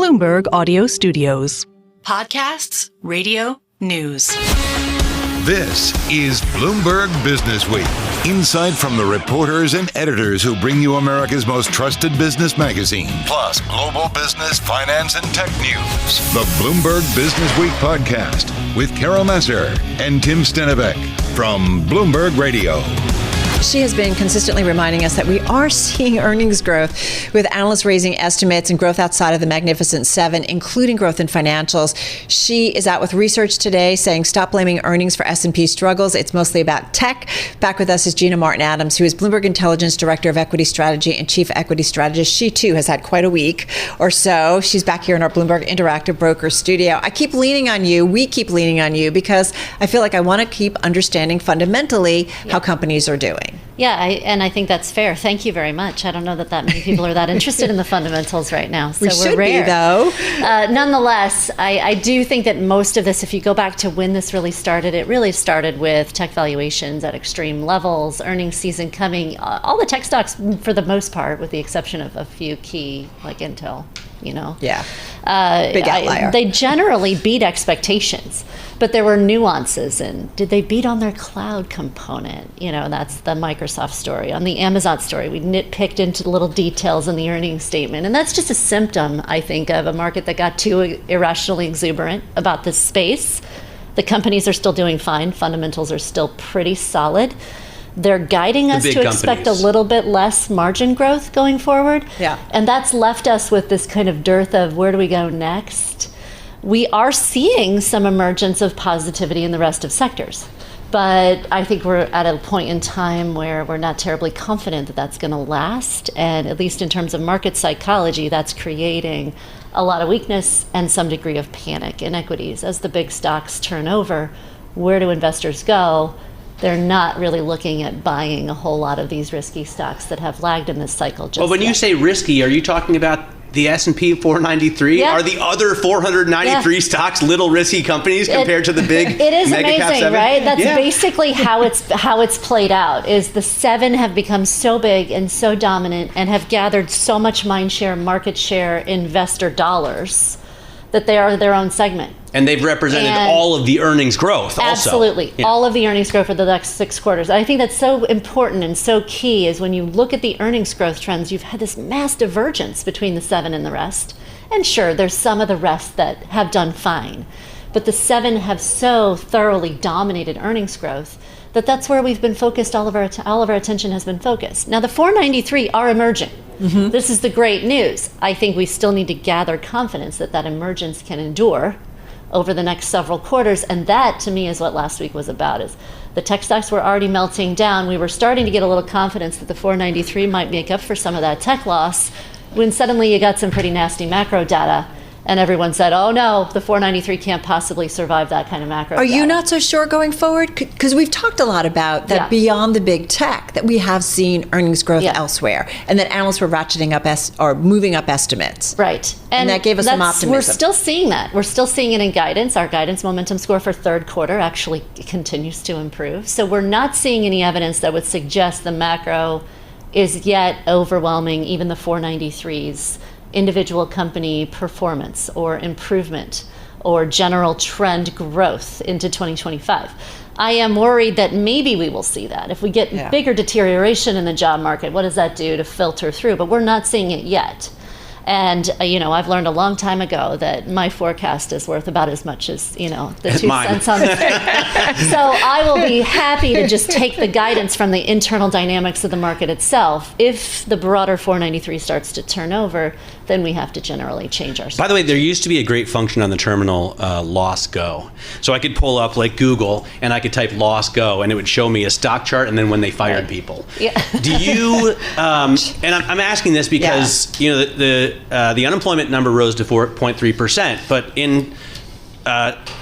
Bloomberg Audio Studios. Podcasts, radio, news. This is Bloomberg Businessweek. Insight from the reporters and editors who bring you America's most trusted business magazine, plus global business, finance, and tech news. The Bloomberg Businessweek podcast with Massar and Tim Stenovec from Bloomberg Radio. She has been consistently reminding us that we are seeing earnings growth, with analysts raising estimates and growth outside of the Magnificent Seven, including growth in financials. She is out with research today saying stop blaming earnings for S&P struggles. It's mostly about tech. Back with us is Gina Martin-Adams, who is Bloomberg Intelligence Director of Equity Strategy and Chief Equity Strategist. She, too, has had quite a week or so. She's back here in our Bloomberg Interactive Broker studio. I keep leaning on you. We keep leaning on you because I feel like I want to keep understanding fundamentally how companies are doing. Yeah, I think that's fair. Thank you very much. I don't know that many people are that interested in the fundamentals right now. So we're rare. Be, though. Nonetheless, I do think that most of this, if you go back to when this really started, it really started with tech valuations at extreme levels, earnings season coming. All the tech stocks, for the most part, with the exception of a few key, like Intel, Yeah. Big outlier. They generally beat expectations. But there were nuances in, did they beat on their cloud component? That's the Microsoft story. On the Amazon story, we nitpicked into the little details in the earnings statement. And that's just a symptom, I think, of a market that got too irrationally exuberant about this space. The companies are still doing fine. Fundamentals are still pretty solid. They're guiding us to expect a little bit less margin growth going forward. Yeah. And that's left us with this kind of dearth of where do we go next? We are seeing some emergence of positivity in the rest of sectors. But I think we're at a point in time where we're not terribly confident that that's going to last. And at least in terms of market psychology, that's creating a lot of weakness and some degree of panic in equities. As the big stocks turn over, where do investors go? They're not really looking at buying a whole lot of these risky stocks that have lagged in this cycle just Well, when you say risky, are you talking about the S&P 493? Yeah. Are the other 493 stocks little risky companies compared to the big It is mega amazing, cap 7? right? That's basically how it's played out. Is the 7 have become so big and so dominant and have gathered so much mind share, market share, investor dollars that they are their own segment. And they've represented all of the earnings growth also. Absolutely. Yeah. All of the earnings growth for the next 6 quarters. I think that's so important and so key is when you look at the earnings growth trends, you've had this mass divergence between the 7 and the rest. And sure, there's some of the rest that have done fine. But the 7 have so thoroughly dominated earnings growth that's where we've been focused, all of our attention has been focused. Now the 493 are emerging. Mm-hmm. This is the great news. I think we still need to gather confidence that emergence can endure over the next several quarters, and that to me is what last week was about. Is the tech stocks were already melting down. We were starting to get a little confidence that the 493 might make up for some of that tech loss, when suddenly you got some pretty nasty macro data, and everyone said, oh no, the 493 can't possibly survive that kind of macro data. Are you not so sure going forward? Because we've talked a lot about that beyond the big tech, that we have seen earnings growth elsewhere, and that analysts were ratcheting up or moving up estimates. Right. And that gave us some optimism. We're still seeing that. We're still seeing it in guidance. Our guidance momentum score for third quarter actually continues to improve. So we're not seeing any evidence that would suggest the macro is yet overwhelming even the 493's individual company performance or improvement or general trend growth into 2025. I am worried that maybe we will see that. If we get bigger deterioration in the job market, what does that do to filter through? But we're not seeing it yet. And, I've learned a long time ago that my forecast is worth about as much as, the 2 cents on the street. So I will be happy to just take the guidance from the internal dynamics of the market itself. If the broader 493 starts to turn over, then we have to generally change our strategy. By the way, there used to be a great function on the terminal, loss go. So I could pull up like Google and I could type loss go and it would show me a stock chart and then when they fired people. Yeah. Do you, and I'm asking this because, the unemployment number rose to 4.3%, but in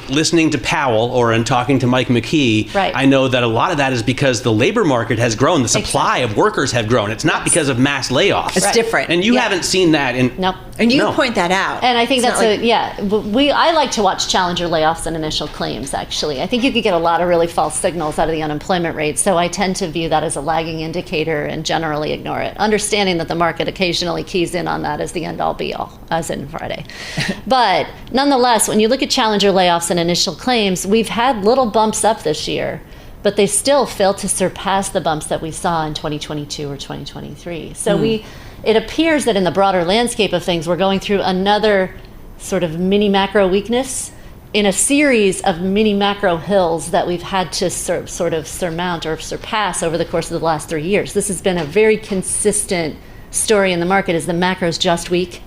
listening to Powell or in talking to Mike McKee, I know that a lot of that is because the labor market has grown. The supply of workers have grown. It's not because of mass layoffs. It's different. And you haven't seen that in... Nope. And you point that out. And I think I like to watch challenger layoffs and initial claims, actually. I think you could get a lot of really false signals out of the unemployment rate, so I tend to view that as a lagging indicator and generally ignore it, understanding that the market occasionally keys in on that as the end-all be-all, as in Friday. But nonetheless, when you look at challenger layoffs and initial claims, we've had little bumps up this year, but they still fail to surpass the bumps that we saw in 2022 or 2023. So it appears that in the broader landscape of things, we're going through another sort of mini macro weakness in a series of mini macro hills that we've had to sort of surmount or surpass over the course of the last 3 years. This has been a very consistent story in the market, is the macro's just weak.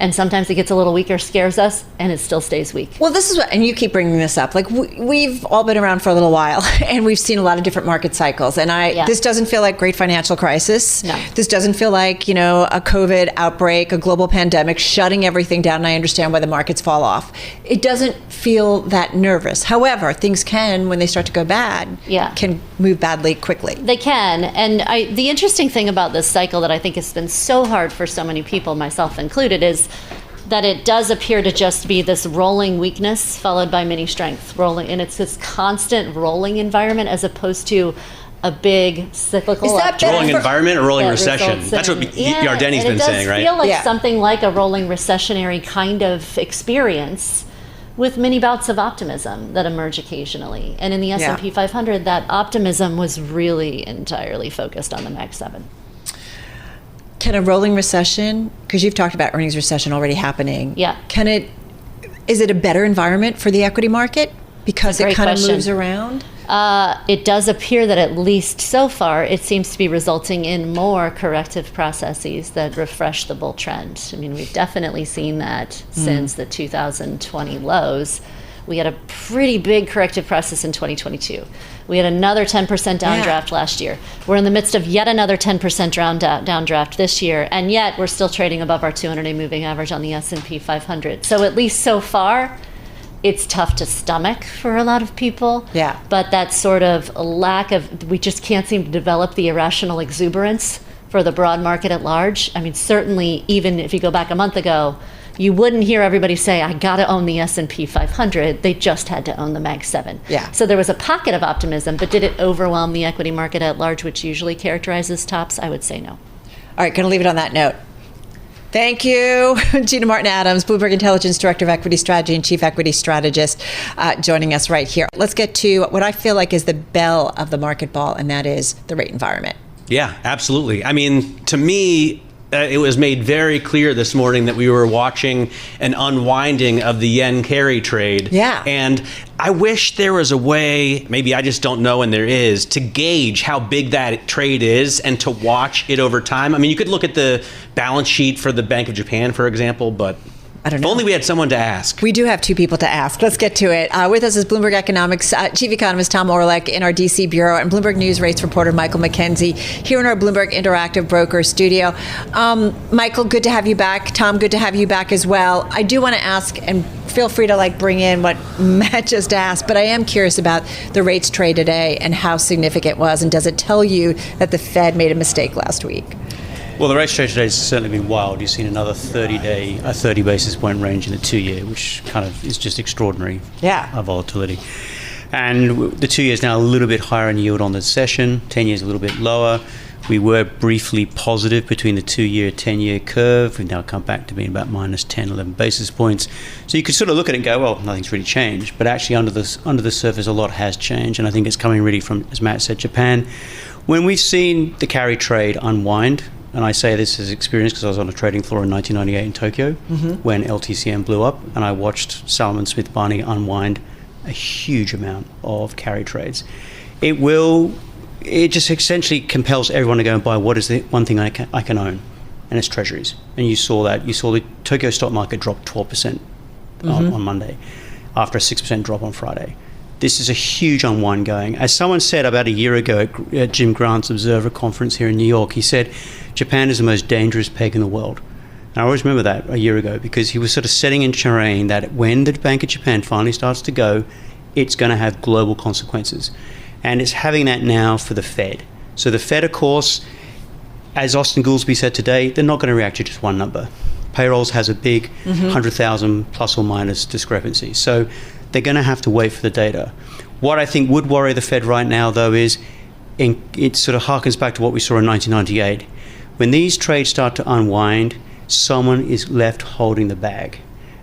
And sometimes it gets a little weaker, scares us, and it still stays weak. Well, this is what, and you keep bringing this up. Like we've all been around for a little while, and we've seen a lot of different market cycles. And this doesn't feel like great financial crisis. No. This doesn't feel like, a COVID outbreak, a global pandemic, shutting everything down. And I understand why the markets fall off. It doesn't feel that nervous. However, things can, when they start to go bad, can move badly quickly. They can. And the interesting thing about this cycle that I think has been so hard for so many people, myself included, is that it does appear to just be this rolling weakness followed by mini strength rolling, and it's this constant rolling environment as opposed to a big cyclical rolling environment or rolling recession. That's what Yardeni's been saying, right? It does feel like something like a rolling recessionary kind of experience with many bouts of optimism that emerge occasionally. And in the S&P 500, that optimism was really entirely focused on the Mag 7. Can a rolling recession, because you've talked about earnings recession already happening, is it a better environment for the equity market because it kind of moves around? It does appear that at least so far, it seems to be resulting in more corrective processes that refresh the bull trend. I mean, we've definitely seen that since the 2020 lows. We had a pretty big corrective process in 2022. We had another 10% downdraft last year. We're in the midst of yet another 10% downdraft this year, and yet we're still trading above our 200-day moving average on the S&P 500. So at least so far, it's tough to stomach for a lot of people. Yeah. But that sort of lack of, we just can't seem to develop the irrational exuberance for the broad market at large. I mean, certainly, even if you go back a month ago, you wouldn't hear everybody say, I got to own the S&P 500. They just had to own the Mag 7. Yeah. So there was a pocket of optimism, but did it overwhelm the equity market at large, which usually characterizes tops? I would say no. All right, going to leave it on that note. Thank you, Gina Martin-Adams, Bloomberg Intelligence Director of Equity Strategy and Chief Equity Strategist, joining us right here. Let's get to what I feel like is the bell of the market ball, and that is the rate environment. Yeah, absolutely. I mean, to me, it was made very clear this morning that we were watching an unwinding of the yen carry trade. Yeah. And I wish there was a way, maybe I just don't know and there is, to gauge how big that trade is and to watch it over time. I mean, you could look at the balance sheet for the Bank of Japan, for example, but I don't know. If only we had someone to ask. We do have two people to ask. Let's get to it. With us is Bloomberg Economics Chief Economist Tom Orlik in our DC Bureau and Bloomberg News rates reporter Michael Mackenzie here in our Bloomberg Interactive Broker studio. Michael, good to have you back. Tom, good to have you back as well. I do want to ask, and feel free to bring in what Matt just asked, but I am curious about the rates trade today and how significant it was, and does it tell you that the Fed made a mistake last week? Well, the rates trade today has certainly been wild. You've seen another 30 basis point range in the 2-year, which kind of is just extraordinary volatility. And the 2 years now a little bit higher in yield on the session, 10 years a little bit lower. We were briefly positive between the 2-year, 10-year curve. We've now come back to being about minus 10, 11 basis points. So you could sort of look at it and go, well, nothing's really changed. But actually under the surface, a lot has changed. And I think it's coming really from, as Matt said, Japan. When we've seen the carry trade unwind, and I say this as experience because I was on a trading floor in 1998 in Tokyo when LTCM blew up, and I watched Salomon Smith Barney unwind a huge amount of carry trades. It just essentially compels everyone to go and buy what is the one thing I can own, and it's treasuries. And you saw that. You saw the Tokyo stock market drop 12% on Monday after a 6% drop on Friday. This is a huge unwind going. As someone said about a year ago at Jim Grant's Observer Conference here in New York, he said, Japan is the most dangerous peg in the world. And I always remember that a year ago because he was sort of setting in terrain that when the Bank of Japan finally starts to go, it's going to have global consequences. And it's having that now for the Fed. So the Fed, of course, as Austin Goolsbee said today, they're not going to react to just one number. payrolls has a big 100,000 plus or minus discrepancy. So they're going to have to wait for the data. What I think would worry the Fed right now, though, is it sort of harkens back to what we saw in 1998. When these trades start to unwind, someone is left holding the bag.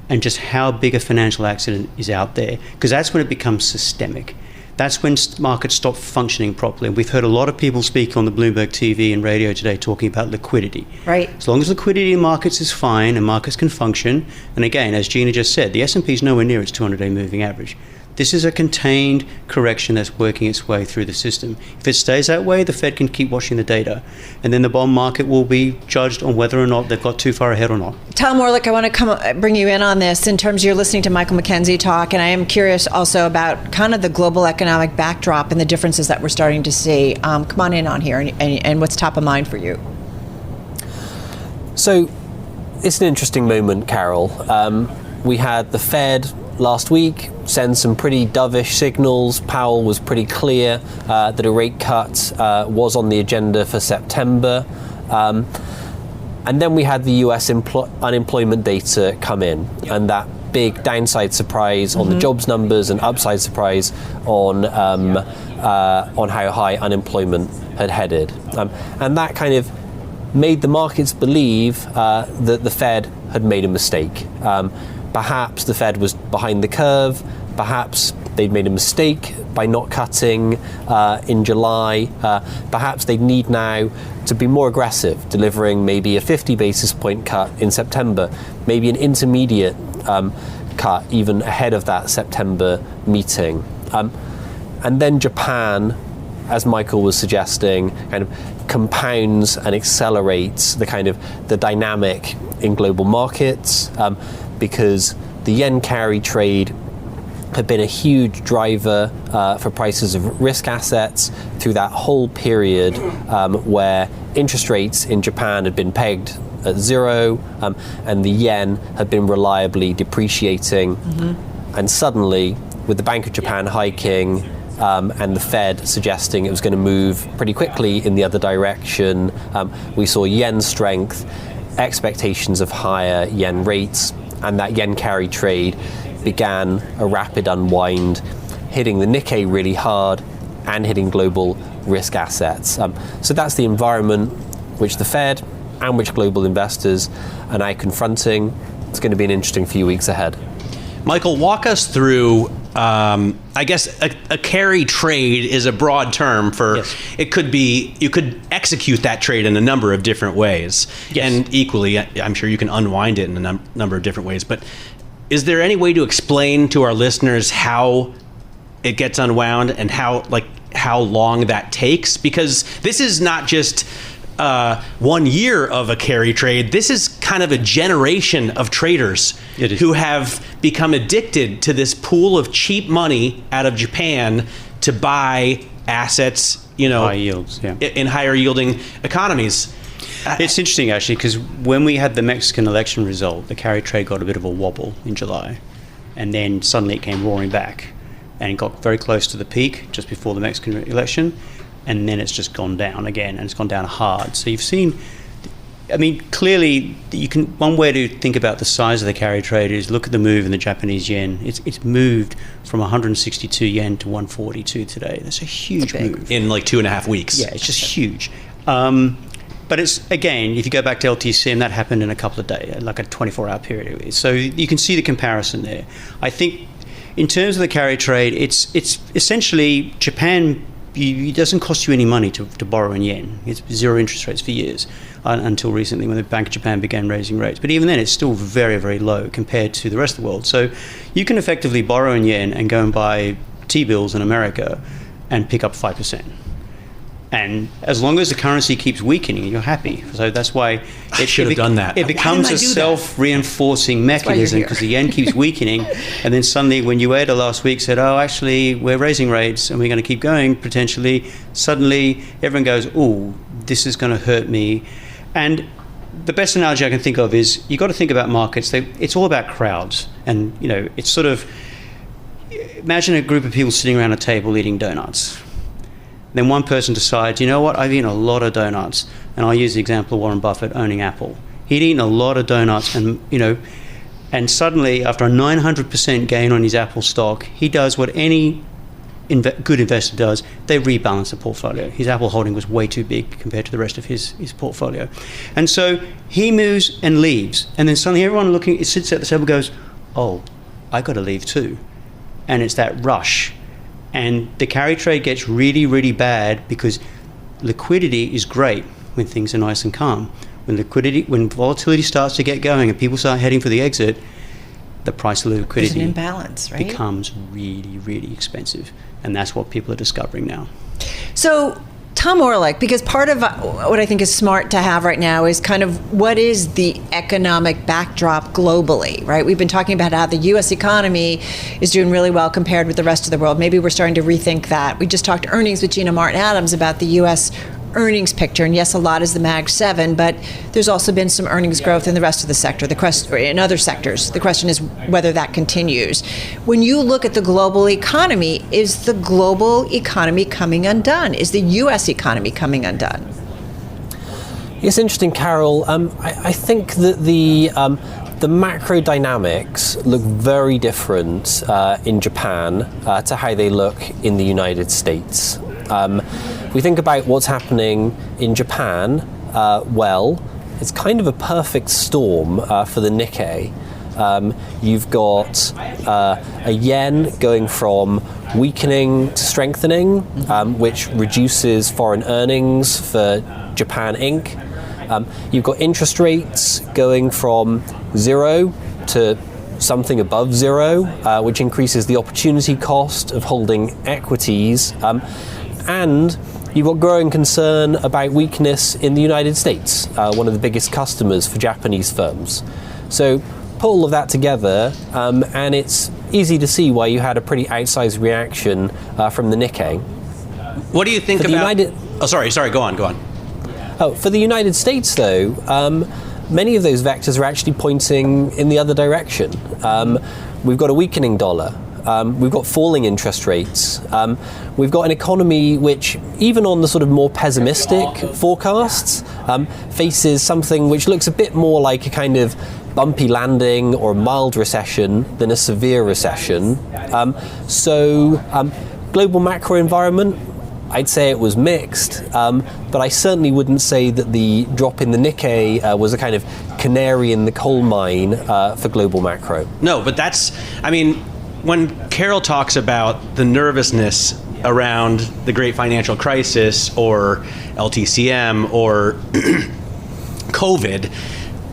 And just how big a financial accident is out there, because that's when it becomes systemic. That's when markets stop functioning properly. And we've heard a lot of people speak on the Bloomberg TV and radio today talking about liquidity. Right. As long as liquidity in markets is fine and markets can function, and again, as Gina just said, the S&P is nowhere near its 200-day moving average. This is a contained correction that's working its way through the system. If it stays that way, the Fed can keep watching the data, and then the bond market will be judged on whether or not they've got too far ahead or not. Tom Orlik, I want to bring you in on this in terms of you're listening to Michael Mackenzie talk, and I am curious also about kind of the global economic backdrop and the differences that we're starting to see. Come on in on here, and what's top of mind for you? So it's an interesting moment, Carol. We had the Fed last week send some pretty dovish signals. Powell was pretty clear that a rate cut was on the agenda for September. And then we had the US unemployment data come in, and that big downside surprise on the jobs numbers and upside surprise on how high unemployment had headed. And that kind of made the markets believe that the Fed had made a mistake. Perhaps the Fed was behind the curve. Perhaps they'd made a mistake by not cutting in July. Perhaps they need now to be more aggressive, delivering maybe a 50 basis point cut in September, maybe an intermediate cut even ahead of that September meeting. And then Japan, as Michael was suggesting, kind of compounds and accelerates the dynamic in global markets, because the yen carry trade had been a huge driver for prices of risk assets through that whole period where interest rates in Japan had been pegged at zero, and the yen had been reliably depreciating. And suddenly, with the Bank of Japan hiking and the Fed suggesting it was going to move pretty quickly in the other direction, we saw yen strength, expectations of higher yen rates, and that yen carry trade began a rapid unwind, hitting the Nikkei really hard and hitting global risk assets. So that's the environment which the Fed and which global investors are now confronting. It's going to be an interesting few weeks ahead. Michael, walk us through, I guess a carry trade is a broad term for, yes. It could be, you could execute that trade in a number of different ways. Yes. And equally, I'm sure you can unwind it in a number of different ways. But is there any way to explain to our listeners how it gets unwound and how long that takes? Because this is not just 1 year of a carry trade. This is kind of a generation of traders who have become addicted to this pool of cheap money out of Japan to buy assets, high yields, in higher yielding economies. It's interesting, actually, because when we had the Mexican election result, the carry trade got a bit of a wobble in July, and then suddenly it came roaring back, and it got very close to the peak just before the Mexican election, and then it's just gone down again, and it's gone down hard. So you've seen, clearly, one way to think about the size of the carry trade is look at the move in the Japanese yen. It's moved from 162 yen to 142 today. That's a huge move. In 2.5 weeks. Yeah, it's just huge. But it's, again, if you go back to LTCM, that happened in a couple of days, like a 24-hour period. So you can see the comparison there. I think in terms of the carry trade, it's essentially Japan, it doesn't cost you any money to borrow in yen. It's zero interest rates for years, until recently when the Bank of Japan began raising rates. But even then, it's still very, very low compared to the rest of the world. So you can effectively borrow in yen and go and buy T-bills in America and pick up 5%. And as long as the currency keeps weakening, you're happy. So that's why I should have done that. It becomes a self-reinforcing mechanism because the yen keeps weakening. And then suddenly, when Ueda last week said, "Oh, actually, we're raising rates and we're going to keep going potentially," suddenly everyone goes, "Oh, this is going to hurt me." And the best analogy I can think of is you got to think about markets. It's all about crowds, and it's sort of imagine a group of people sitting around a table eating donuts. Then one person decides, you know what, I've eaten a lot of donuts, and I'll use the example of Warren Buffett owning Apple. He'd eaten a lot of donuts, and and suddenly, after a 900% gain on his Apple stock, he does what any good investor does. They rebalance the portfolio. His Apple holding was way too big compared to the rest of his portfolio. And so he moves and leaves. And then suddenly everyone sits at the table and goes, oh, I got to leave too. And it's that rush. And the carry trade gets really, really bad because liquidity is great when things are nice and calm. When volatility starts to get going and people start heading for the exit, the price of liquidity There's an imbalance, right? becomes really, really expensive. And that's what people are discovering now. So, Tom Orlik, because part of what I think is smart to have right now is kind of what is the economic backdrop globally, right? We've been talking about how the U.S. economy is doing really well compared with the rest of the world. Maybe we're starting to rethink that. We just talked earnings with Gina Martin-Adams about the U.S. earnings picture, and yes, a lot is the Mag 7, but there's also been some earnings growth in the rest of the sector, in other sectors. The question is whether that continues. When you look at the global economy, is the global economy coming undone? Is the U.S. economy coming undone? It's interesting, Carol. I think that the macro dynamics look very different in Japan to how they look in the United States. If we think about what's happening in Japan, it's kind of a perfect storm for the Nikkei. You've got a yen going from weakening to strengthening, which reduces foreign earnings for Japan Inc. You've got interest rates going from 0 to something above 0, which increases the opportunity cost of holding equities. And you've got growing concern about weakness in the United States, one of the biggest customers for Japanese firms. So put all of that together, and it's easy to see why you had a pretty outsized reaction from the Nikkei. What do you think about... Sorry, go on. Oh, for the United States, though, many of those vectors are actually pointing in the other direction. We've got a weakening dollar. We've got falling interest rates. We've got an economy which, even on the sort of more pessimistic forecasts, faces something which looks a bit more like a kind of bumpy landing or a mild recession than a severe recession. Global macro environment, I'd say it was mixed, but I certainly wouldn't say that the drop in the Nikkei was a kind of canary in the coal mine for global macro. No, but when Carol talks about the nervousness around the great financial crisis or LTCM or COVID,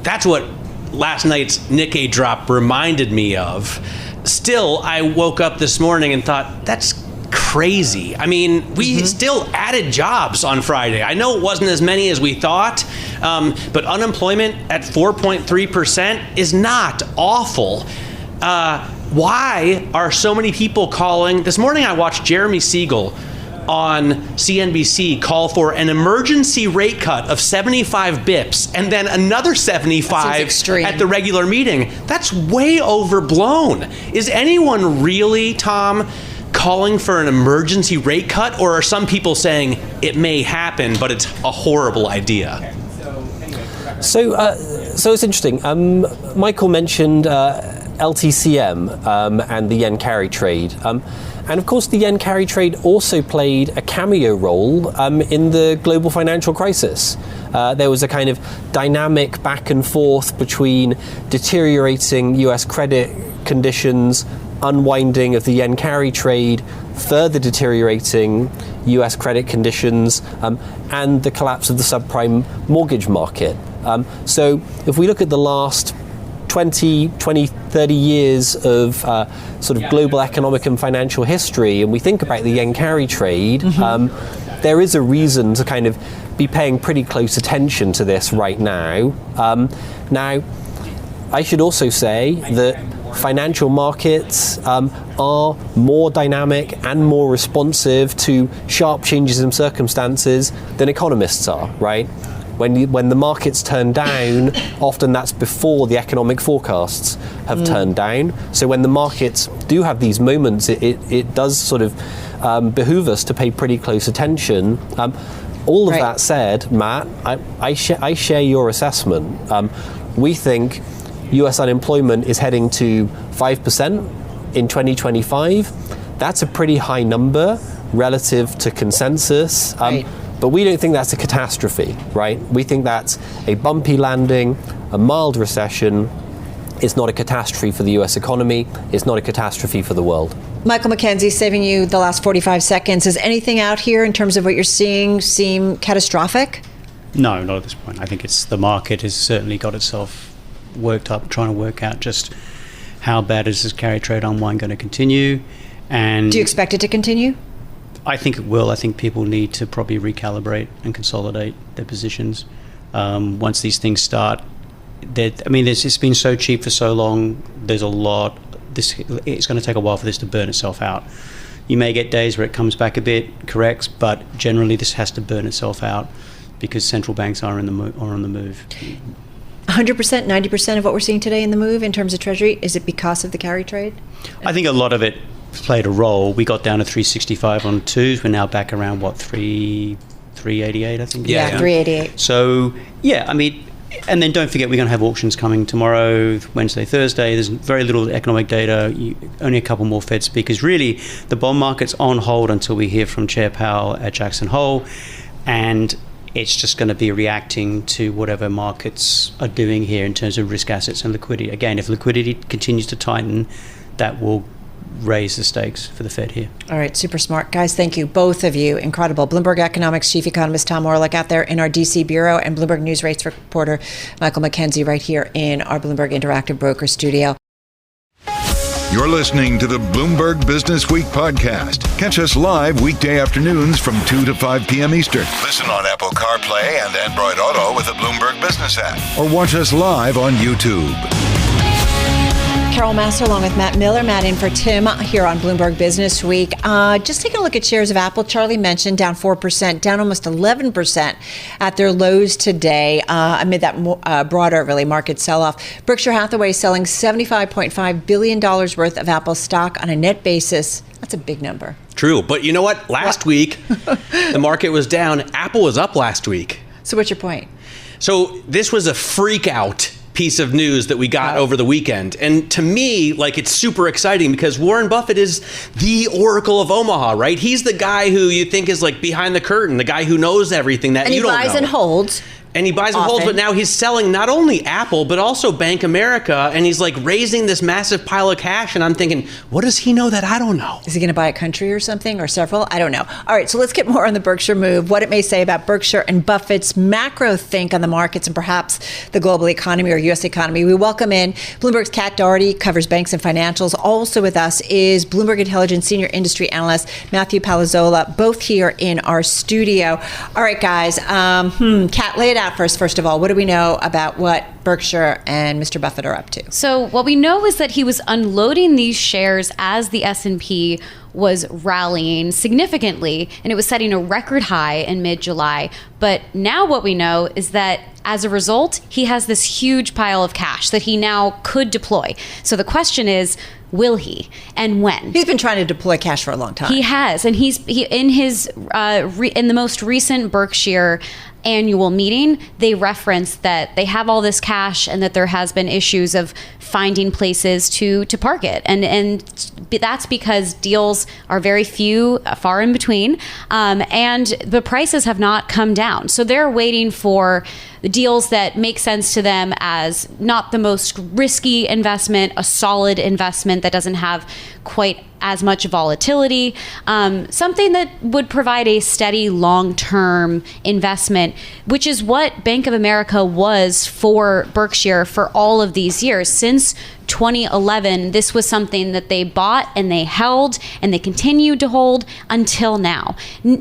that's what last night's Nikkei drop reminded me of. Still, I woke up this morning and thought, that's crazy. We still added jobs on Friday. I know it wasn't as many as we thought, but unemployment at 4.3% is not awful. Why are so many people calling? This morning I watched Jeremy Siegel on CNBC call for an emergency rate cut of 75 bips and then another 75 at the regular meeting. That's way overblown. Is anyone really, Tom, calling for an emergency rate cut, or are some people saying it may happen, but it's a horrible idea? So it's interesting. Michael mentioned LTCM and the yen carry trade. And of course, the yen carry trade also played a cameo role in the global financial crisis. There was a kind of dynamic back and forth between deteriorating US credit conditions, unwinding of the yen carry trade, further deteriorating US credit conditions, and the collapse of the subprime mortgage market. So if we look at the last 20, 30 years of sort of global economic and financial history, and we think about the yen carry trade, there is a reason to kind of be paying pretty close attention to this right now. Now, I should also say that financial markets are more dynamic and more responsive to sharp changes in circumstances than economists are, right? When the markets turn down, often that's before the economic forecasts have turned down. So when the markets do have these moments, it does sort of behoove us to pay pretty close attention. All of that said, Matt, I share your assessment. We think US unemployment is heading to 5% in 2025. That's a pretty high number relative to consensus. Right. But we don't think that's a catastrophe, right? We think that's a bumpy landing, a mild recession. It's not a catastrophe for the US economy. It's not a catastrophe for the world. Michael Mackenzie, saving you the last 45 seconds. Does anything out here in terms of what you're seeing seem catastrophic? No, not at this point. I think it's the market has certainly got itself worked up, trying to work out just how bad is this carry trade unwind going to continue. And do you expect it to continue? I think it will. I think people need to probably recalibrate and consolidate their positions. Once these things start, it's been so cheap for so long. There's a lot. It's going to take a while for this to burn itself out. You may get days where it comes back a bit, corrects, but generally this has to burn itself out because central banks are on the move. 100%, 90% of what we're seeing today in the move in terms of Treasury, is it because of the carry trade? I think a lot of it played a role. We got down to 365 on twos. We're now back around 388, I think. Yeah, 388. So and then don't forget we're going to have auctions coming tomorrow, Wednesday, Thursday. There's very little economic data, only a couple more Fed speakers. Really, the bond market's on hold until we hear from Chair Powell at Jackson Hole, and it's just going to be reacting to whatever markets are doing here in terms of risk assets and liquidity. Again, if liquidity continues to tighten, that will raise the stakes for the Fed here. All right, super smart. Guys, thank you, both of you. Incredible. Bloomberg Economics Chief Economist Tom Orlik out there in our DC Bureau, and Bloomberg News Rates reporter Michael Mackenzie right here in our Bloomberg Interactive Broker Studio. You're listening to the Bloomberg Businessweek podcast. Catch us live weekday afternoons from 2 to 5 p.m. Eastern. Listen on Apple CarPlay and Android Auto with the Bloomberg Business app. Or watch us live on YouTube. Carol Massar along with Matt Miller. Matt in for Tim here on Bloomberg Businessweek. Just taking a look at shares of Apple. Charlie mentioned down 4%, down almost 11% at their lows today amid that broader really market sell-off. Berkshire Hathaway selling $75.5 billion worth of Apple stock on a net basis. That's a big number. True. But you know what? Last week, the market was down. Apple was up last week. So what's your point? So this was a freak out piece of news that we got over the weekend. And to me, it's super exciting because Warren Buffett is the Oracle of Omaha, right? He's the guy who you think is behind the curtain, the guy who knows everything that you don't know. And he buys and holds. And he buys and holds, but now he's selling not only Apple, but also Bank America, and he's raising this massive pile of cash, and I'm thinking, what does he know that I don't know? Is he going to buy a country or something, or several? I don't know. All right, so let's get more on the Berkshire move, what it may say about Berkshire and Buffett's macro think on the markets and perhaps the global economy or U.S. economy. We welcome in Bloomberg's Kat Doherty, covers banks and financials. Also with us is Bloomberg Intelligence Senior Industry Analyst Matthew Palazola, both here in our studio. All right, guys, Kat, lay it out first of all. What do we know about what Berkshire and Mr. Buffett are up to? So what we know is that he was unloading these shares as the S&P was rallying significantly, and it was setting a record high in mid-July. But now what we know is that as a result, he has this huge pile of cash that he now could deploy. So the question is, will he, and when? He's been trying to deploy cash for a long time. He has, and he in the most recent Berkshire annual meeting, they referenced that they have all this cash and that there has been issues of finding places to park it, and that's because deals are very few, far in between, and the prices have not come down. So they're waiting for deals that make sense to them as not the most risky investment, a solid investment that doesn't have quite as much volatility, something that would provide a steady long-term investment, which is what Bank of America was for Berkshire for all of these years. Since 2011, this was something that they bought and they held and they continued to hold until now.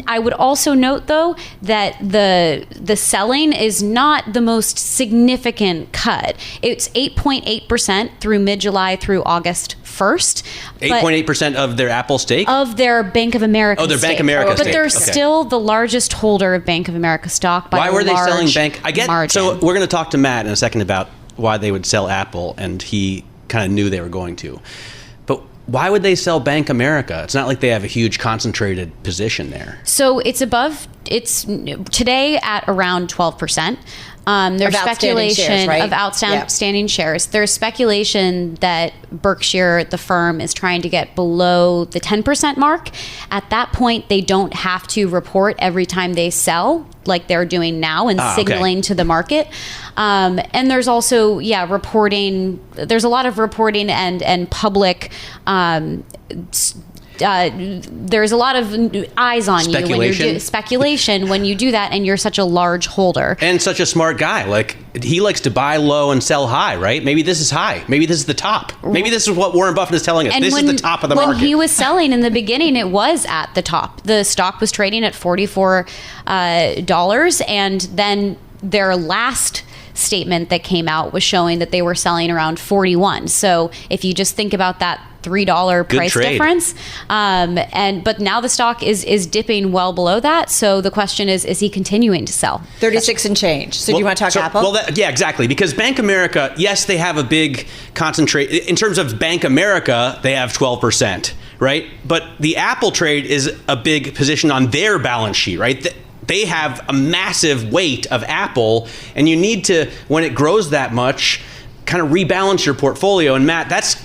I would also note, though, that the selling is not the most significant cut. It's 8.8% through mid-July through August 1st. 8.8% of their Apple stake? Of their Bank of America stake. Oh, their Bank of America stake. But they're still the largest holder of Bank of America stock by a large margin. Why were they selling Bank? I get margin. So we're going to talk to Matt in a second about why they would sell Apple, and he kind of knew they were going to. But why would they sell Bank America? It's not like they have a huge concentrated position there. So it's today at around 12%. There's speculation shares, right? Of outstanding shares. There's speculation that Berkshire, the firm, is trying to get below the 10% mark. At that point, they don't have to report every time they sell like they're doing now and signaling to the market. And there's also, reporting. There's a lot of reporting and public there's a lot of eyes on you when you're speculation when you do that, and you're such a large holder and such a smart guy. Like, he likes to buy low and sell high, right? Maybe this is high. Maybe this is the top. Maybe this is what Warren Buffett is telling us. And this is the top of the market. When he was selling in the beginning, it was at the top. The stock was trading at $44, and then their last statement that came out was showing that they were selling around 41. So if you just think about that $3 price difference, but now the stock is dipping well below that. So the question is he continuing to sell? 36 and change. So do you want to talk Apple? Well, yeah, exactly. Because Bank America, yes, they have a big concentrate. In terms of Bank America, they have 12%, right? But the Apple trade is a big position on their balance sheet, right? They have a massive weight of Apple, and you need to, when it grows that much, kind of rebalance your portfolio. And Matt, that's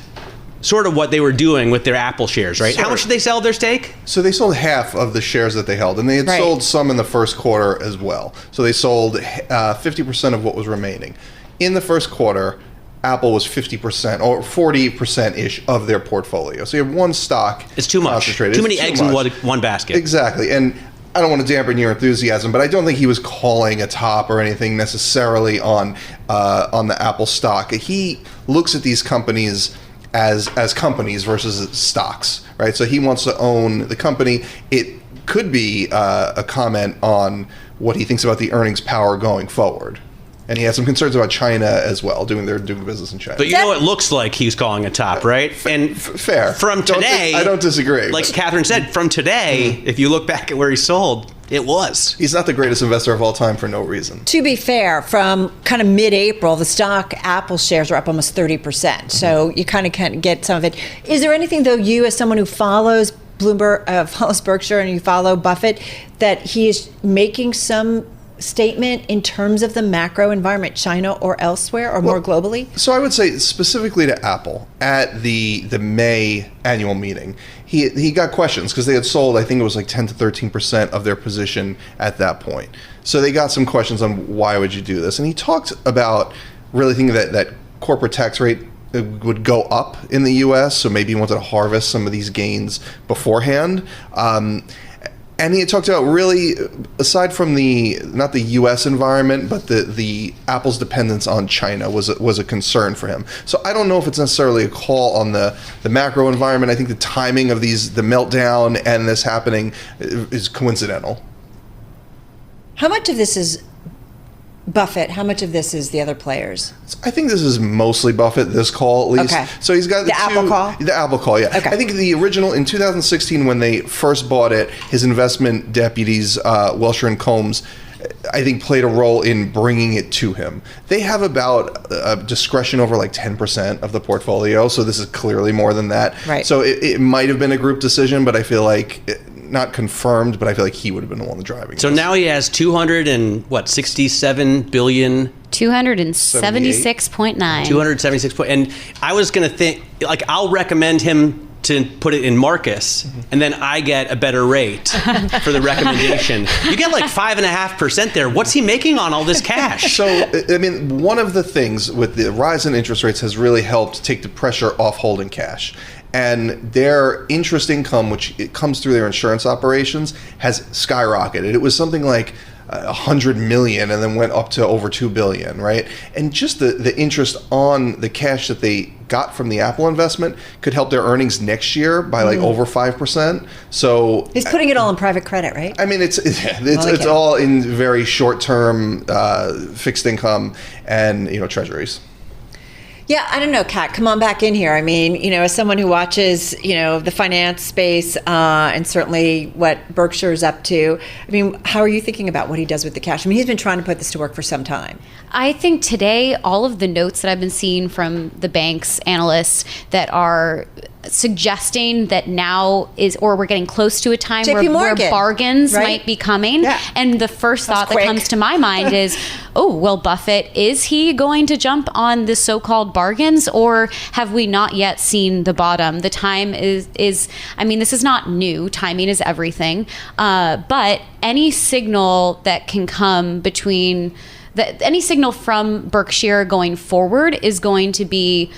sort of what they were doing with their Apple shares, right? How much did they sell of their stake? So they sold half of the shares that they held, and they had sold some in the first quarter as well. So they sold 50% of what was remaining. In the first quarter, Apple was 50% or 40%-ish of their portfolio. So you have one stock. It's too much. Too many eggs in one basket. Exactly. And I don't want to dampen your enthusiasm, but I don't think he was calling a top or anything necessarily on the Apple stock. He looks at these companies as companies versus stocks, right? So he wants to own the company. It could be a comment on what he thinks about the earnings power going forward. And he has some concerns about China as well, doing business in China. But you know, it looks like he's calling a top, right? And fair. From today, I don't disagree. Like Katherine said, from today, if you look back at where he sold, it was. He's not the greatest investor of all time for no reason. To be fair, from kind of mid-April, the stock Apple shares are up almost 30%. So you kind of get some of it. Is there anything, though, you as someone who follows Bloomberg, follows Berkshire, and you follow Buffett, that he is making some statement in terms of the macro environment, China or elsewhere, or more globally? So I would say specifically to Apple, at the May annual meeting, he got questions because they had sold, I think it was like 10 to 13% of their position at that point. So they got some questions on why would you do this? And he talked about really thinking that corporate tax rate would go up in the U.S., so maybe he wanted to harvest some of these gains beforehand. And he had talked about really, aside from not the U.S. environment, but the Apple's dependence on China was a concern for him. So I don't know if it's necessarily a call on the macro environment. I think the timing of the meltdown and this happening is coincidental. How much of this is Buffett? How much of this is the other players? I think this is mostly Buffett, this call at least. Okay. So he's got the Apple call? The Apple call, yeah. Okay. I think the original, in 2016 when they first bought it, his investment deputies, Welcher and Combs, I think played a role in bringing it to him. They have about discretion over like 10% of the portfolio, so this is clearly more than that. Right. So it might have been a group decision, but I feel like not confirmed, but I feel like he would have been the one driving. So now he has 67 billion. 276.9. 276. And I was going to think, like, I'll recommend him to put it in Marcus, and then I get a better rate for the recommendation. You get like 5.5% there. What's he making on all this cash? So, I mean, one of the things with the rise in interest rates has really helped take the pressure off holding cash. And their interest income, which it comes through their insurance operations, has skyrocketed. It was something like 100 million and then went up to over 2 billion, right? And just the interest on the cash that they got from the Apple investment could help their earnings next year by like over 5%. So he's putting it all in private credit, right? I mean, it's all in very short-term fixed income and treasuries. Yeah, I don't know, Kat, come on back in here. I mean, as someone who watches, the finance space and certainly what Berkshire is up to, I mean, how are you thinking about what he does with the cash? I mean, he's been trying to put this to work for some time. I think today, all of the notes that I've been seeing from the banks, analysts that are suggesting that now is, or we're getting close to a time where bargains might be coming. Yeah. And the first thought that comes to my mind is, oh, well, Buffett, is he going to jump on the so-called bargains, or have we not yet seen the bottom? The time is I mean, this is not new. Timing is everything. But any signal that can come any signal from Berkshire going forward is going to be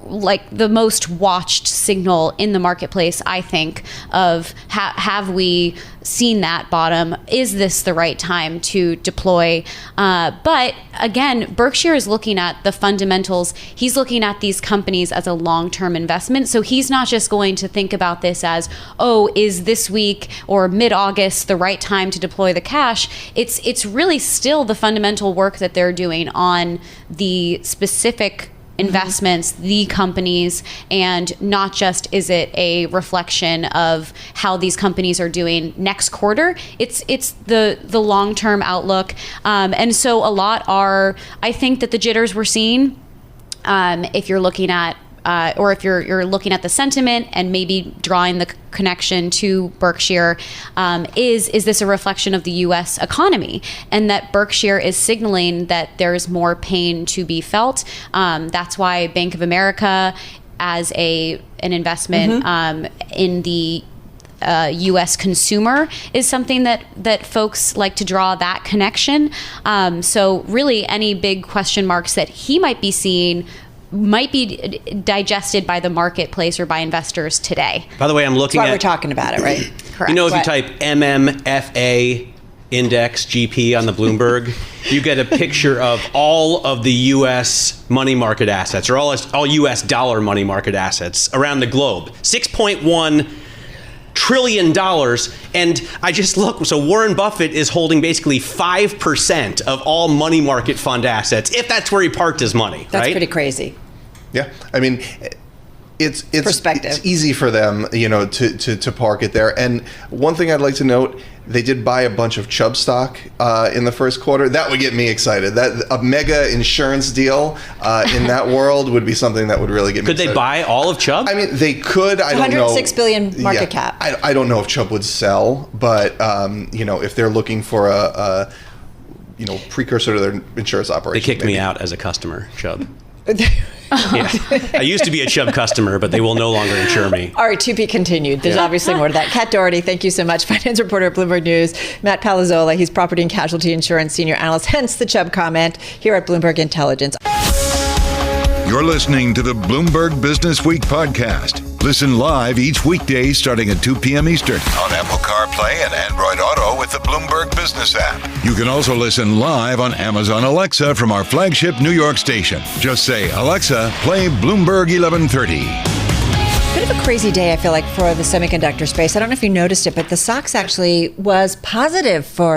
like the most watched signal in the marketplace, I think, of have we seen that bottom? Is this the right time to deploy? But again, Berkshire is looking at the fundamentals. He's looking at these companies as a long-term investment. So he's not just going to think about this as, oh, is this week or mid-August the right time to deploy the cash? It's really still the fundamental work that they're doing on the specific investments, the companies, and not just is it a reflection of how these companies are doing next quarter. It's the long-term outlook. And so a lot are, I think that the jitters we're seeing, if you're looking at or if you're looking at the sentiment and maybe drawing the connection to Berkshire, is this a reflection of the U.S. economy, and that Berkshire is signaling that there's more pain to be felt. That's why Bank of America, as an investment in the U.S. consumer, is something that folks like to draw that connection. So really, any big question marks that he might be seeing might be digested by the marketplace or by investors today. By the way, I'm looking That's why we're talking about it, right? Correct. You know, if you type MMFA index GP on the Bloomberg, you get a picture of all of the U.S. money market assets, or all U.S. dollar money market assets around the globe. $6.1 trillion. And I just look, so Warren Buffett is holding basically 5% of all money market fund assets, if that's where he parked his money. That's pretty crazy. Yeah, I mean, it's easy for them, to park it there. And one thing I'd like to note, they did buy a bunch of Chubb stock in the first quarter. That would get me excited. That a mega insurance deal in that world would be something that would really get me excited. Could they buy all of Chubb? I mean, they could. I don't know. $106 billion market cap. I don't know if Chubb would sell, but if they're looking for a precursor to their insurance operation. They kicked me out as a customer, Chubb. Yeah. I used to be a Chubb customer, but they will no longer insure me. All right, to be continued. There's obviously more to that. Kat Doherty, thank you so much. Finance reporter at Bloomberg News. Matt Palazola, he's property and casualty insurance senior analyst, hence the Chubb comment here at Bloomberg Intelligence. You're listening to the Bloomberg Businessweek podcast. Listen live each weekday starting at 2 p.m. Eastern on Apple CarPlay and Android Auto with the Bloomberg Business app. You can also listen live on Amazon Alexa from our flagship New York station. Just say, Alexa, play Bloomberg 1130. Bit of a crazy day, I feel like, for the semiconductor space. I don't know if you noticed it, but the SOX actually was positive for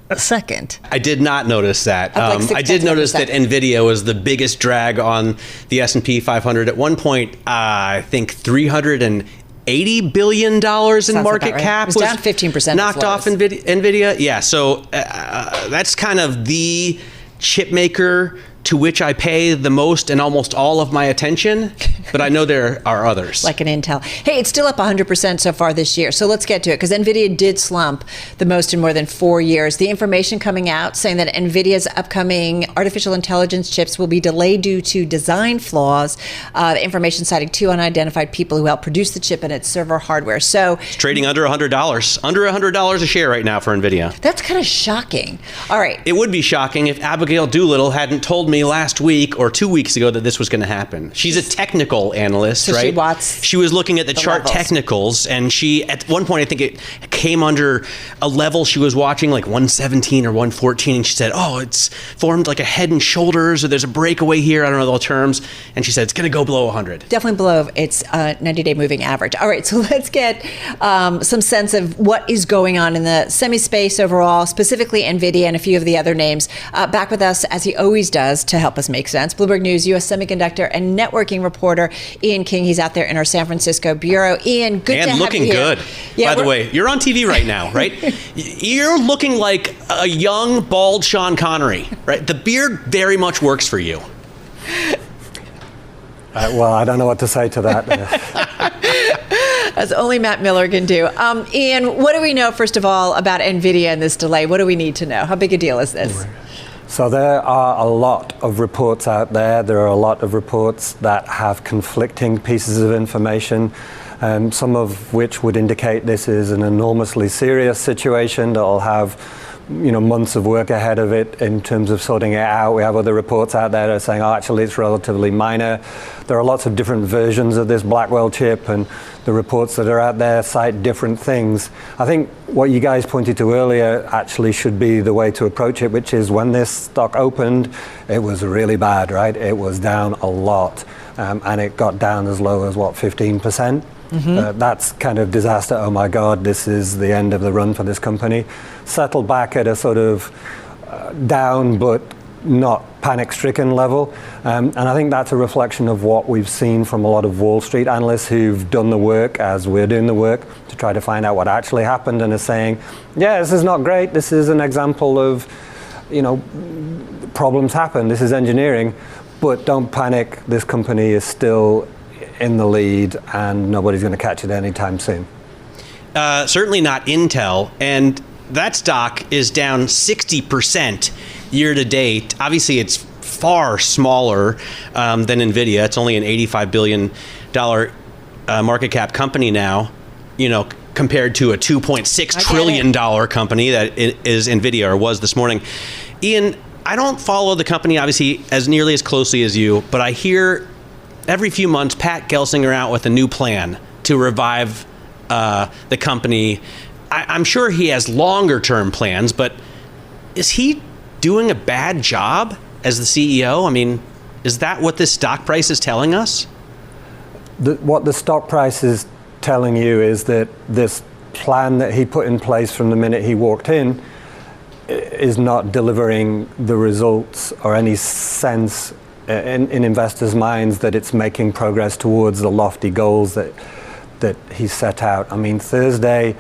a second. I did not notice that. I did notice that Nvidia was the biggest drag on the S&P 500. At one point, I think $380 billion in market cap was down 15%. Knocked off Nvidia. Yeah, so that's kind of the chip maker to which I pay the most and almost all of my attention, but I know there are others. Like an Intel. Hey, it's still up 100% so far this year. So let's get to it, because NVIDIA did slump the most in more than 4 years. The information coming out saying that NVIDIA's upcoming artificial intelligence chips will be delayed due to design flaws. The information citing 2 unidentified people who helped produce the chip and its server hardware. So it's trading under $100. Under $100 a share right now for NVIDIA. That's kind of shocking. All right. It would be shocking if Abigail Doolittle hadn't told me last week or 2 weeks ago that this was going to happen. She's a technical analyst, so right? She was looking at the chart levels. Technicals, and she, at one point, I think it came under a level she was watching, like 117 or 114, and she said, oh, it's formed like a head and shoulders, or there's a breakaway here, I don't know the terms, and she said it's going to go below 100. Definitely below its 90-day moving average. All right, so let's get some sense of what is going on in the semi space overall, specifically NVIDIA and a few of the other names. Back with us, as he always does, to help us make sense, Bloomberg News U.S. Semiconductor and networking reporter Ian King. He's out there in our San Francisco bureau. Ian, good to have you here. And looking good. Yeah, by the way, you're on TV right now, right? You're looking like a young, bald Sean Connery, right? The beard very much works for you. Well, I don't know what to say to that. As only Matt Miller can do. Ian, what do we know, first of all, about Nvidia and this delay? What do we need to know? How big a deal is this? So there are a lot of reports out there. There are a lot of reports that have conflicting pieces of information, some of which would indicate this is an enormously serious situation that will have months of work ahead of it in terms of sorting it out. We have other reports out there that are saying, actually, it's relatively minor. There are lots of different versions of this Blackwell chip, and the reports that are out there cite different things. I think what you guys pointed to earlier actually should be the way to approach it, which is when this stock opened, it was really bad, right? It was down a lot, and it got down as low as, 15%? That's kind of disaster. Oh my God, this is the end of the run for this company. Settled back at a sort of down but not panic-stricken level. And I think that's a reflection of what we've seen from a lot of Wall Street analysts who've done the work as we're doing the work to try to find out what actually happened and are saying, yeah, this is not great. This is an example of, problems happen. This is engineering, but don't panic. This company is still in the lead, and nobody's going to catch it anytime soon. Certainly not Intel, and that stock is down 60% year to date. Obviously, it's far smaller than Nvidia. It's only an $85 billion market cap company now, compared to a $2.6 trillion company that is Nvidia, or was this morning. Ian, I don't follow the company, obviously, as nearly as closely as you, but I hear every few months, Pat Gelsinger out with a new plan to revive the company. I'm sure he has longer term plans, but is he doing a bad job as the CEO? I mean, is that what this stock price is telling us? What the stock price is telling you is that this plan that he put in place from the minute he walked in is not delivering the results or any sense in investors' minds that it's making progress towards the lofty goals that he set out. I mean, Thursday,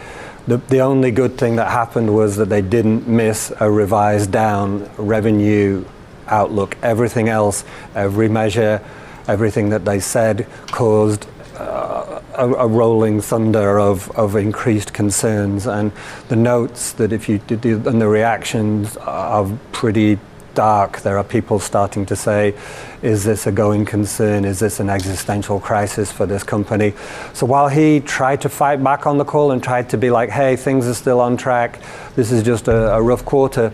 the only good thing that happened was that they didn't miss a revised down revenue outlook. Everything else, every measure, everything that they said caused a rolling thunder of increased concerns. And the notes that if you did, and the reactions are pretty dark. There are people starting to say, is this a going concern? Is this an existential crisis for this company? So while he tried to fight back on the call and tried to be like, hey, things are still on track, this is just a rough quarter,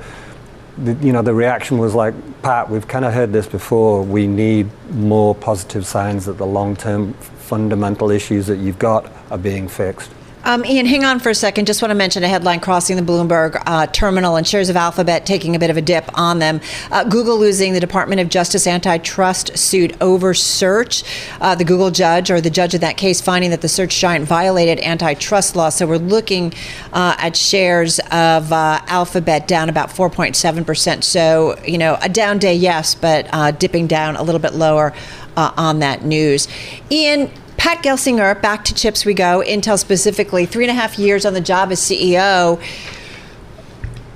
the reaction was like, Pat, we've kind of heard this before. We need more positive signs that the long-term fundamental issues that you've got are being fixed. Ian, hang on for a second. Just want to mention a headline crossing the Bloomberg terminal, and shares of Alphabet taking a bit of a dip on them. Google losing the Department of Justice antitrust suit over search. The Google judge, or the judge in that case, finding that the search giant violated antitrust law. So we're looking at shares of Alphabet down about 4.7%. So, a down day, yes, but dipping down a little bit lower on that news. Ian, Pat Gelsinger, back to chips we go, Intel specifically, 3.5 years on the job as CEO.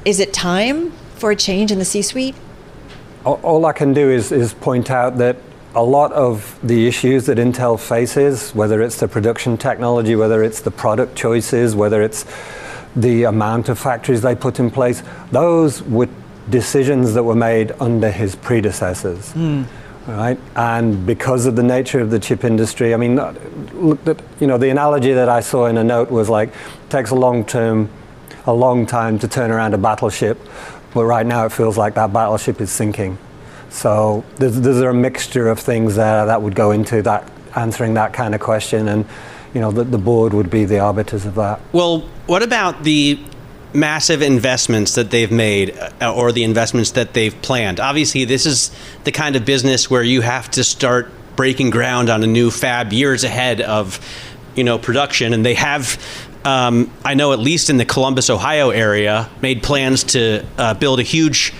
Is it time for a change in the C-suite? All I can do is point out that a lot of the issues that Intel faces, whether it's the production technology, whether it's the product choices, whether it's the amount of factories they put in place, those were decisions that were made under his predecessors. Right, and because of the nature of the chip industry, I mean, the analogy that I saw in a note was like, it takes a long time to turn around a battleship, but right now it feels like that battleship is sinking. So there's a mixture of things there that would go into that, answering that kind of question, and the board would be the arbiters of that. Well, what about the massive investments that they've made, or the investments that they've planned? Obviously, this is the kind of business where you have to start breaking ground on a new fab years ahead of, production. And they have, I know at least in the Columbus, Ohio area, made plans to build a huge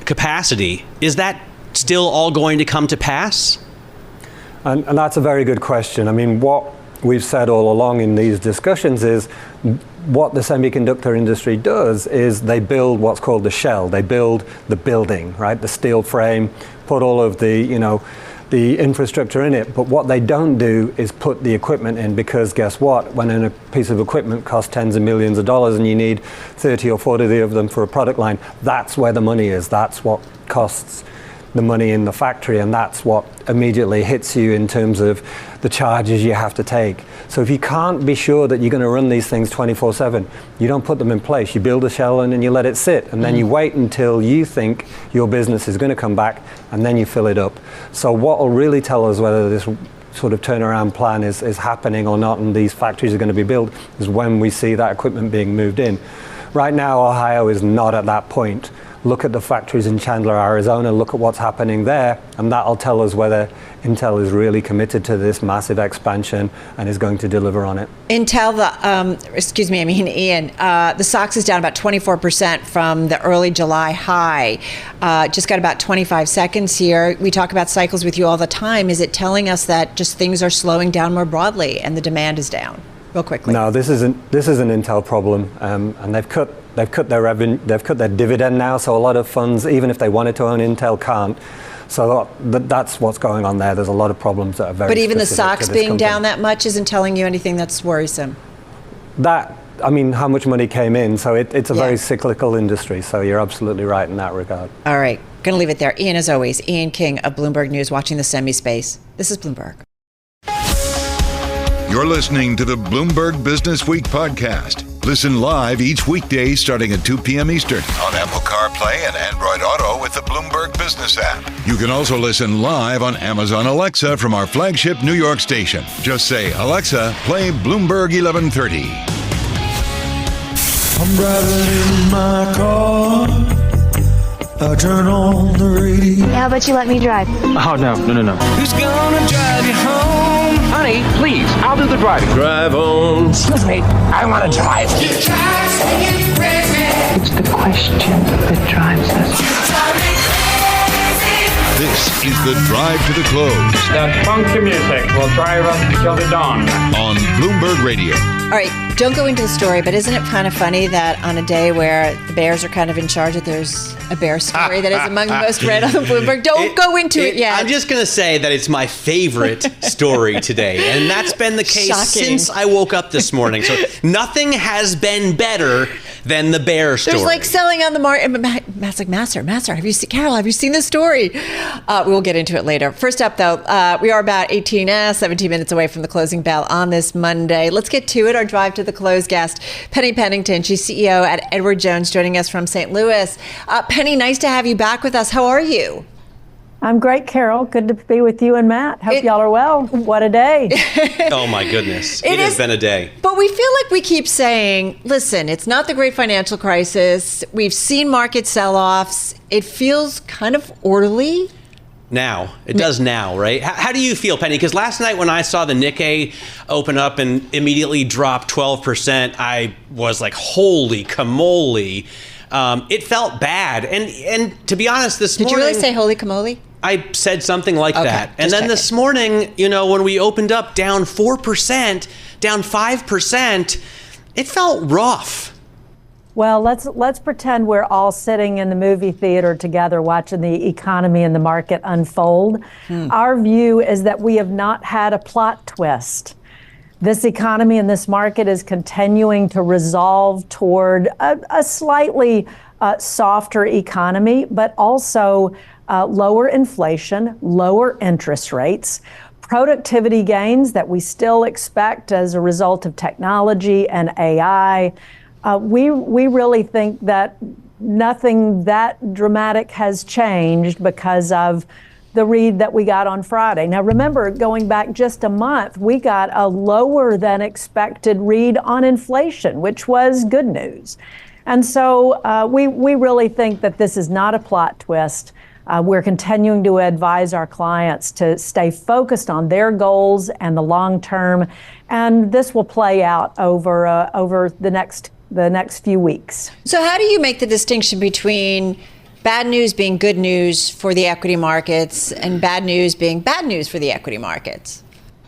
capacity. Is that still all going to come to pass? And that's a very good question. I mean, what we've said all along in these discussions is what the semiconductor industry does is they build what's called the shell. They build the building, right? The steel frame, put all of the, the infrastructure in it, but what they don't do is put the equipment in, because guess what? When a piece of equipment costs tens of millions of dollars and you need 30 or 40 of them for a product line, that's where the money is. That's what costs the money in the factory, and that's what immediately hits you in terms of the charges you have to take. So if you can't be sure that you're going to run these things 24/7, you don't put them in place. You build a shell and then you let it sit, and then you wait until you think your business is going to come back, and then you fill it up. So what will really tell us whether this sort of turnaround plan is happening or not, and these factories are going to be built, is when we see that equipment being moved in. Right now, Ohio is not at that point. Look at the factories in Chandler, Arizona, look at what's happening there, and that'll tell us whether Intel is really committed to this massive expansion and is going to deliver on it. Intel, Ian, the stocks is down about 24% from the early July high. Just got about 25 seconds here. We talk about cycles with you all the time. Is it telling us that just things are slowing down more broadly and the demand is down? Real quickly. No, this is an Intel problem, and they've cut their revenue, they've cut their dividend now. So a lot of funds, even if they wanted to own Intel, can't. So that's what's going on there. There's a lot of problems that are very. But even the specific stocks to this being company. down that much isn't telling you anything that's worrisome. How much money came in? So it's a very cyclical industry. So you're absolutely right in that regard. All right, going to leave it there. Ian, as always, Ian King of Bloomberg News, watching the semi space. This is Bloomberg. You're listening to the Bloomberg Businessweek podcast. Listen live each weekday starting at 2 p.m. Eastern on Apple CarPlay and Android Auto with the Bloomberg Business app. You can also listen live on Amazon Alexa from our flagship New York station. Just say, Alexa, play Bloomberg 1130. I'm driving in my car. I turn on the radio. How about you let me drive? Oh, no. Who's gonna drive you home? Honey, please, I'll do the driving. Drive on. Excuse me, I want to drive. It's the question that drives us. This is the Drive to the Close. That funky music will drive us till the dawn. On Bloomberg Radio. All right, don't go into the story, but isn't it kind of funny that on a day where the Bears are kind of in charge, that there's a bear story that is among the most read on Bloomberg? Don't go into it yet. I'm just going to say that it's my favorite story today, and that's been the case since I woke up this morning. So nothing has been better than the bear story. There's like selling on the market. Matt's like, Massar, have you seen, Carol, have you seen this story? We'll get into it later. First up, though, we are about 17 minutes away from the closing bell on this Monday. Let's get to it. Our Drive to the Close guest, Penny Pennington. She's CEO at Edward Jones, joining us from St. Louis. Penny, nice to have you back with us. How are you? I'm great, Carol. Good to be with you and Matt. Hope y'all are well. What a day. Oh, my goodness. It has been a day. But we feel like we keep saying, listen, it's not the great financial crisis. We've seen market sell-offs. It feels kind of orderly. Now. It does now, right? How do you feel, Penny? Because last night when I saw the Nikkei open up and immediately drop 12%, I was like, holy camole. It felt bad. And to be honest, this morning... Did you really say holy camole? I said something like that. And then this morning, when we opened up down 4%, down 5%, it felt rough. Well, let's pretend we're all sitting in the movie theater together watching the economy and the market unfold. Our view is that we have not had a plot twist. This economy and this market is continuing to resolve toward a slightly softer economy, but also lower inflation, lower interest rates, productivity gains that we still expect as a result of technology and AI. We really think that nothing that dramatic has changed because of the read that we got on Friday. Now, remember, going back just a month, we got a lower than expected read on inflation, which was good news. And so we really think that this is not a plot twist. We're continuing to advise our clients to stay focused on their goals and the long term, and this will play out over the next few weeks. So how do you make the distinction between bad news being good news for the equity markets and bad news being bad news for the equity markets?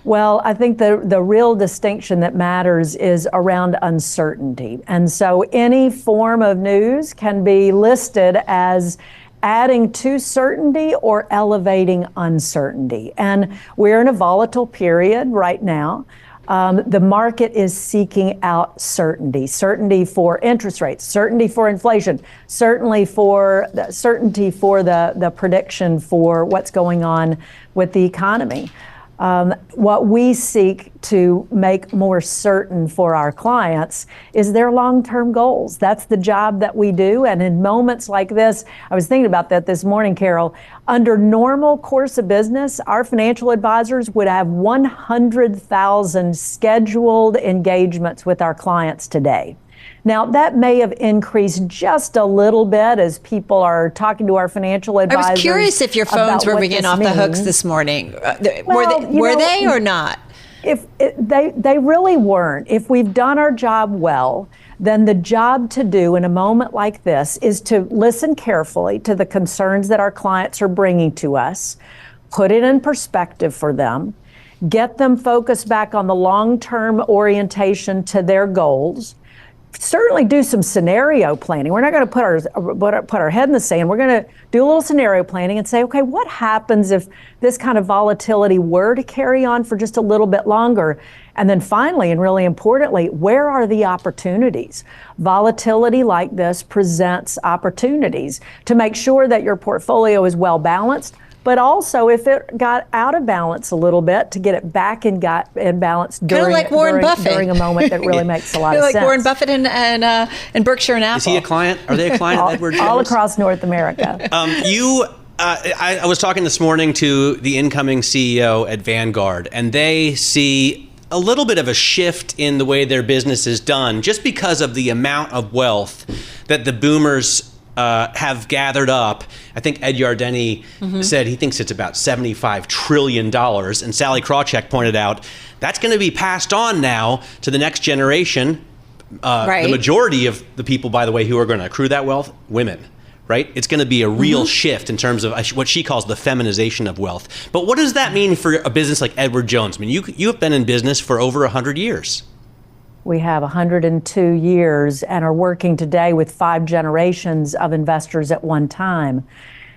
Well, I think the real distinction that matters is around uncertainty. And so any form of news can be listed as adding to certainty or elevating uncertainty. And we're in a volatile period right now. The market is seeking out certainty for interest rates, certainty for inflation, certainty for the prediction for what's going on with the economy. What we seek to make more certain for our clients is their long-term goals. That's the job that we do. And in moments like this, I was thinking about that this morning, Carol, under normal course of business, our financial advisors would have 100,000 scheduled engagements with our clients today. Now, that may have increased just a little bit as people are talking to our financial advisors. I was curious if your phones were ringing off the hooks this morning. Were they or not? They really weren't. If we've done our job well, then the job to do in a moment like this is to listen carefully to the concerns that our clients are bringing to us, put it in perspective for them, get them focused back on the long-term orientation to their goals. Certainly do some scenario planning. We're not going to put our head in the sand. We're going to do a little scenario planning and say, okay, what happens if this kind of volatility were to carry on for just a little bit longer? And then finally, and really importantly, where are the opportunities? Volatility like this presents opportunities to make sure that your portfolio is well balanced, but also if it got out of balance a little bit, to get it back in balance during a moment that really makes a lot of sense. Like Warren Buffett and Berkshire and Apple. Is he a client? Are they a client of Edward Jones? All across North America. I was talking this morning to the incoming CEO at Vanguard, and they see a little bit of a shift in the way their business is done just because of the amount of wealth that the boomers have gathered up. I think Ed Yardeni said he thinks it's about $75 trillion. And Sally Krawcheck pointed out that's going to be passed on now to the next generation. The majority of the people, by the way, who are going to accrue that wealth, women. Right? It's going to be a real shift in terms of what she calls the feminization of wealth. But what does that mean for a business like Edward Jones? I mean, you have been in business for over 100 years. We have 102 years and are working today with 5 generations of investors at one time.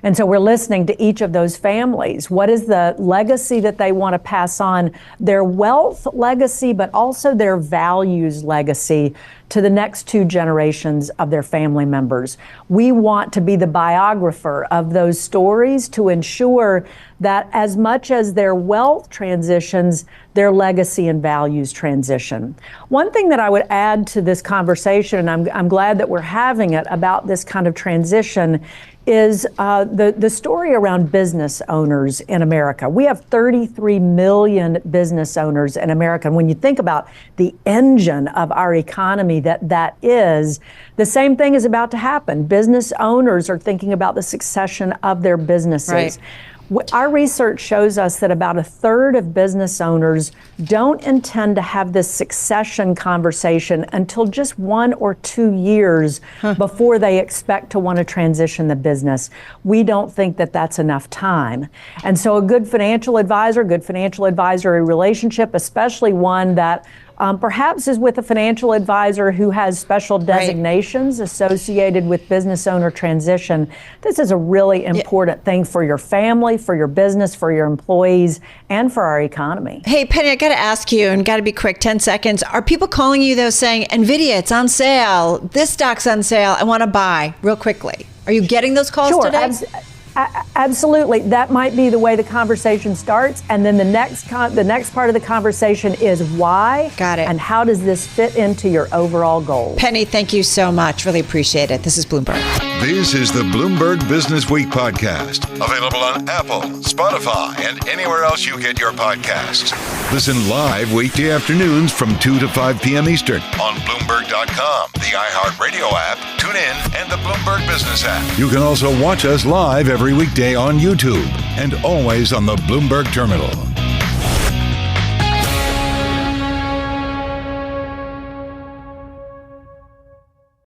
And so we're listening to each of those families. What is the legacy that they want to pass on? Their wealth legacy, but also their values legacy to the next 2 generations of their family members. We want to be the biographer of those stories to ensure that as much as their wealth transitions, their legacy and values transition. One thing that I would add to this conversation, and I'm glad that we're having it about this kind of transition, is the story around business owners in America. We have 33 million business owners in America. And when you think about the engine of our economy that is, the same thing is about to happen. Business owners are thinking about the succession of their businesses. Right. Our research shows us that about 1/3 of business owners don't intend to have this succession conversation until just 1 or 2 years before they expect to want to transition the business. We don't think that that's enough time. And so a good financial advisory relationship, especially one that perhaps is with a financial advisor who has special designations associated with business owner transition. This is a really important thing for your family, for your business, for your employees, and for our economy. Hey, Penny, I got to ask you, and got to be quick, 10 seconds. Are people calling you, though, saying, Nvidia, it's on sale, this stock's on sale, I want to buy, real quickly? Are you getting those calls today? Absolutely. That might be the way the conversation starts. And then the next part of the conversation is why. Got it. And how does this fit into your overall goals? Penny, thank you so much. Really appreciate it. This is Bloomberg. This is the Bloomberg Businessweek podcast. Available on Apple, Spotify, and anywhere else you get your podcasts. Listen live weekday afternoons from 2 to 5 p.m. Eastern on Bloomberg.com, the iHeartRadio app, TuneIn, and the Bloomberg Business app. You can also watch us live every weekday on YouTube and always on the Bloomberg Terminal.